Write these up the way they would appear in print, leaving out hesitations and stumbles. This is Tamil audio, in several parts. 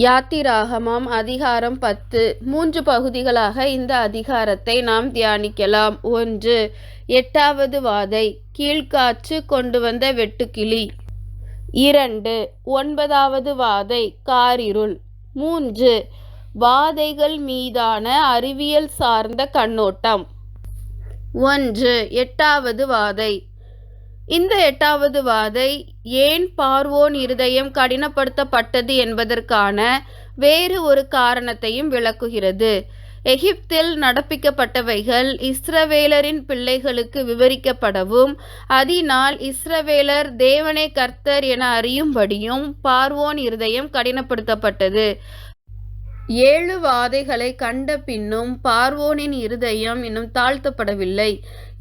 யாத்திராகமம் அதிகாரம் 10. 3 பகுதிகளாக இந்த அதிகாரத்தை நாம் தியானிக்கலாம். 1. 8வது வாதை, கீழ்காற்று கொண்டு வந்த வெட்டுக்கிளி. 2. 9வது வாதை, காரிருள். 3. வாதைகள் மீதான அறிவியல் சார்ந்த கண்ணோட்டம். 1. 8வது வாதை. இந்த 8வது வாதை ஏன் பார்வோன் இருதயம் கடினப்படுத்தப்பட்டது என்பதற்கான வேறு ஒரு காரணத்தையும் விளக்குகிறது. எகிப்தில் நடப்பிக்கப்பட்டவைகள் இஸ்ரவேலரின் பிள்ளைகளுக்கு விவரிக்கப்படவும், அதனால் இஸ்ரவேலர் தேவனே கர்த்தர் என அறியும்படியும் பார்வோன் இருதயம் கடினப்படுத்தப்பட்டது. 7 வாதைகளை கண்ட பின்னும் பார்வோனின் இருதயம் இன்னும் தாழ்த்தப்படவில்லை.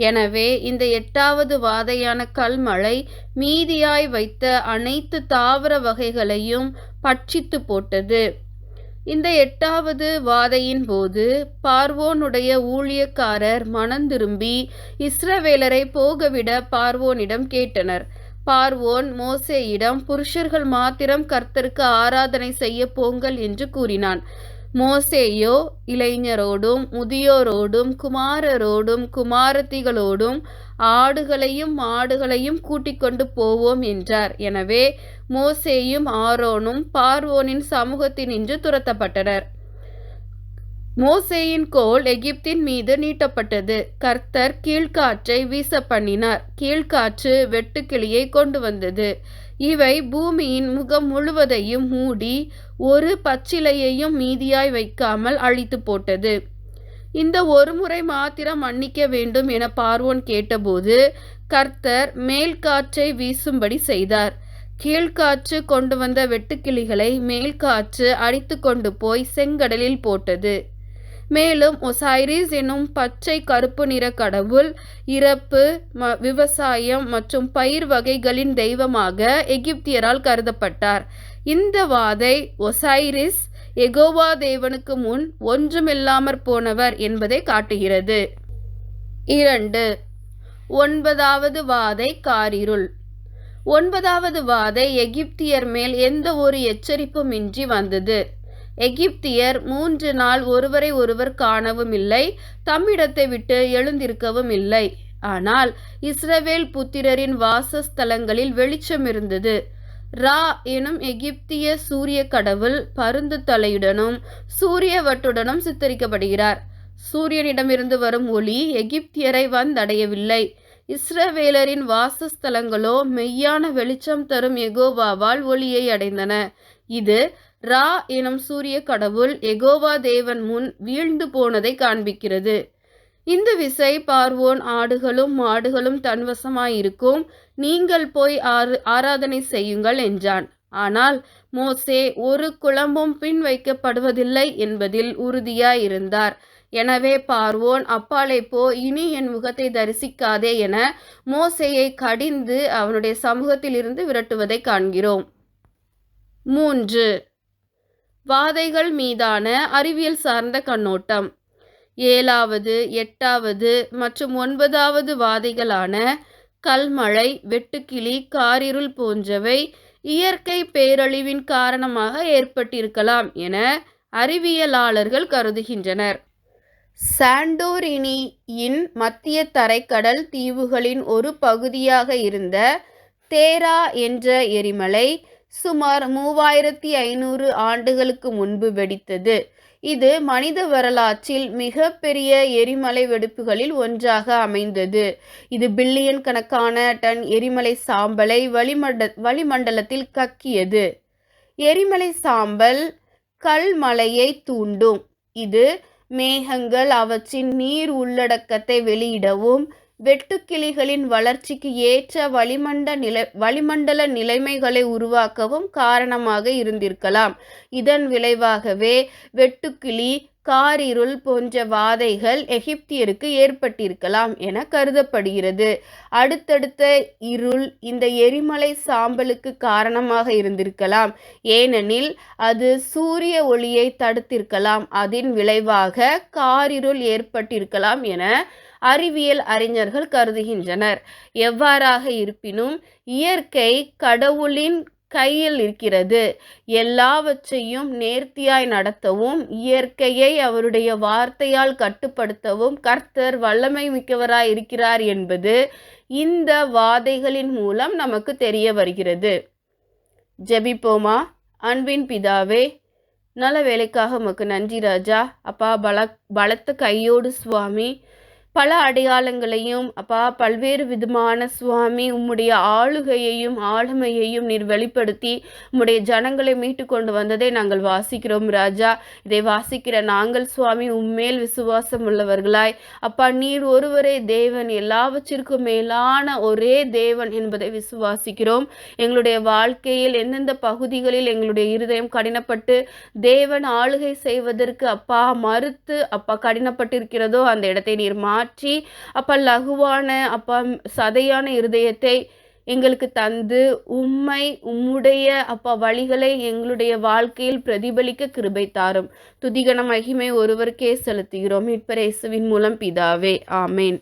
எனவே இந்த 8வது வாதையான கல்மழை மீதியாய் வைத்த அனைத்து தாவர வகைகளையும் பட்சித்து போட்டது. இந்த 8வது வாதையின் போது பார்வோனுடைய ஊழியக்காரர் மனந்திரும்பி இஸ்ரவேலரை போகவிட பார்வோனிடம் கேட்டனர். பார்வோன் மோசேயிடம், புருஷர்கள் மாத்திரம் கர்த்தருக்கு ஆராதனை செய்ய போங்கள் என்று கூறினான். மோசேயோ இளைஞரோடும் முதியோரோடும் குமாரரோடும் குமாரத்திகளோடும் ஆடுகளையும் மாடுகளையும் கூட்டிக் கொண்டு போவோம் என்றார். எனவே மோசேயும் ஆரோனும் பார்வோனின் சமூகத்தினின்று துரத்தப்பட்டனர். மோசேயின் கோல் எகிப்தின் மீது நீட்டப்பட்டது. கர்த்தர் கீழ்காற்றை வீச பண்ணினார். கீழ்காற்று வெட்டுக்கிளியை கொண்டு வந்தது. இவை பூமியின் முகம் முழுவதையும் மூடி ஒரு பச்சிலையையும் மீதியாய் வைக்காமல் அழித்து போட்டது. இந்த ஒரு முறை மாத்திரம் மன்னிக்க வேண்டும் என பார்வோன் கேட்டபோது கர்த்தர் மேல்காற்றை வீசும்படி செய்தார். கீழ்காற்று கொண்டு வந்த வெட்டுக்கிளிகளை மேல்காற்று அடித்து கொண்டு போய் செங்கடலில் போட்டது. மேலும் ஒசைரிஸ் எனும் பச்சை கருப்பு நிற கடவுள் இறப்பு, விவசாயம் மற்றும் பயிர் வகைகளின் தெய்வமாக எகிப்தியரால் கருதப்பட்டார். இந்த வாதை ஒசைரிஸ் யெகோவா தேவனுக்கு முன் ஒன்றுமில்லாமற் போனவர் என்பதை காட்டுகிறது. 2. 9வது வாதை, காரிருள். 9வது வாதை எகிப்தியர் மேல் எந்த ஒரு எச்சரிப்புமின்றி வந்தது. எகிப்தியர் 3 நாள் ஒருவரை ஒருவர் காணவும் இல்லை, தம்மிடத்தை விட்டு எழுந்திருக்கவும் இல்லை. ஆனால் இஸ்ரவேல் புத்திரரின் வாசஸ்தலங்களில் வெளிச்சம் இருந்தது. ரா எனும் எகிப்திய சூரிய கடவுள் பருந்து தலையுடனும் சூரிய வட்டுடனும் சித்தரிக்கப்படுகிறார். சூரியனிடமிருந்து வரும் ஒளி எகிப்தியரை வந்தடையவில்லை. இஸ்ரவேலரின் வாசஸ்தலங்களோ மெய்யான வெளிச்சம் தரும் யெகோவாவால் ஒளியை அடைந்தன. இது ரா எனும் சூரிய கடவுள் யெகோவா தேவன் முன் வீழ்ந்து போனதை காண்பிக்கிறது. இந்த விசை பார்வோன் ஆடுகளும் மாடுகளும் தன்வசமாயிருக்கும், நீங்கள் போய் ஆராதனை செய்யுங்கள் என்றான். ஆனால் மோசே ஒரு குளம்பும் பின் வைக்கப்படுவதில்லை என்பதில் உறுதியாயிருந்தார். எனவே பார்வோன், அப்பாலே போ, இனி என் முகத்தை தரிசிக்காதே என மோசேயை கடிந்து அவனுடைய சமூகத்திலிருந்து விரட்டுவதை காண்கிறோம். 3. வாதைகள் மீதான அறிவியல் சார்ந்த கண்ணோட்டம். 7வது 8வது மற்றும் 9வது வாதைகளான கல்மழை, வெட்டுக்கிளி, காரிருள் போன்றவை இயற்கை பேரழிவின் காரணமாக ஏற்பட்டிருக்கலாம் என அறிவியலாளர்கள் கருதுகின்றனர். சாண்டோரினியின் மத்திய தரைக்கடல் தீவுகளின் ஒரு பகுதியாக இருந்த தேரா என்ற எரிமலை சுமார் 3500 ஆண்டுகளுக்கு முன்பு வெடித்தது. இது மனித வரலாற்றில் மிக பெரிய எரிமலை வெடிப்புகளில் ஒன்றாக அமைந்தது. இது பில்லியன் கணக்கான டன் எரிமலை சாம்பலை வளிமண்டலத்தில் கக்கியது. எரிமலை சாம்பல் கல்மழையை தூண்டும். இது மேகங்கள் அவற்றின் நீர் உள்ளடக்கத்தை வெளியிடவும் வெட்டுக்கிளிகளின் வளர்ச்சிக்கு ஏற்ற வளிமண்டல நிலைமைகளை உருவாக்கவும் காரணமாக இருந்திருக்கலாம். இதன் விளைவாகவே வெட்டுக்கிளி, காரிருள் போன்ற வாதைகள் எகிப்தியருக்கு ஏற்பட்டிருக்கலாம் என கருதப்படுகிறது. அடுத்தடுத்த இருள் இந்த எரிமலை சாம்பலுக்கு காரணமாக இருந்திருக்கலாம், ஏனெனில் அது சூரிய ஒளியை தடுத்திருக்கலாம். அதன் விளைவாக காரிருள் ஏற்பட்டிருக்கலாம் என அறிவியல் அறிஞர்கள் கருதுகின்றனர். எவ்வாறாக இருப்பினும் இயற்கை கடவுளின் கையில் இருக்கிறது. எல்லாவற்றையும் நேர்த்தியாய் நடத்தவும் இயற்கையை அவருடைய வார்த்தையால் கட்டுப்படுத்தவும் கர்த்தர் வல்லமை மிக்கவராய் இருக்கிறார் என்பது இந்த வாதைகளின் மூலம் நமக்கு தெரிய வருகிறது. ஜெபிப்போமா. அன்பின் பிதாவே, நல்ல வேலைக்காக உமக்கு நன்றி ராஜா. அப்பா, பலத்த கையோடு சுவாமி பல அடையாளங்களையும் அப்பா பல்வேறு விதமான சுவாமி உம்முடைய ஆளுகையையும் ஆளுமையையும் நீர் வெளிப்படுத்தி உம்முடைய ஜனங்களை மீட்டு கொண்டு வந்ததை நாங்கள் வாசிக்கிறோம் ராஜா. இதை வாசிக்கிற நாங்கள் சுவாமி உம்மேல் விசுவாசம் உள்ளவர்களாய் அப்பா நீர் ஒருவரே தேவன், எல்லாவற்றிற்கும் மேலான ஒரே தேவன் என்பதை விசுவாசிக்கிறோம். எங்களுடைய வாழ்க்கையில் எந்தெந்த பகுதிகளில் எங்களுடைய இருதயம் கடினப்பட்டு தேவன் ஆளுகை செய்வதற்கு அப்பா மறுத்து அப்பா கடினப்பட்டிருக்கிறதோ அந்த இடத்தை நீர் மாற்றி அப்பா லகுவான அப்பா சதையான இருதயத்தை எங்களுக்கு தந்து உம்முடைய அப்பா வழிகளை எங்களுடைய வாழ்க்கையில் பிரதிபலிக்க கிருபை தாரும். துதிகன மகிமை ஒருவருக்கே செலுத்துகிறோம் மீட்பர் இயேசுவின் மூலம் பிதாவே, ஆமேன்.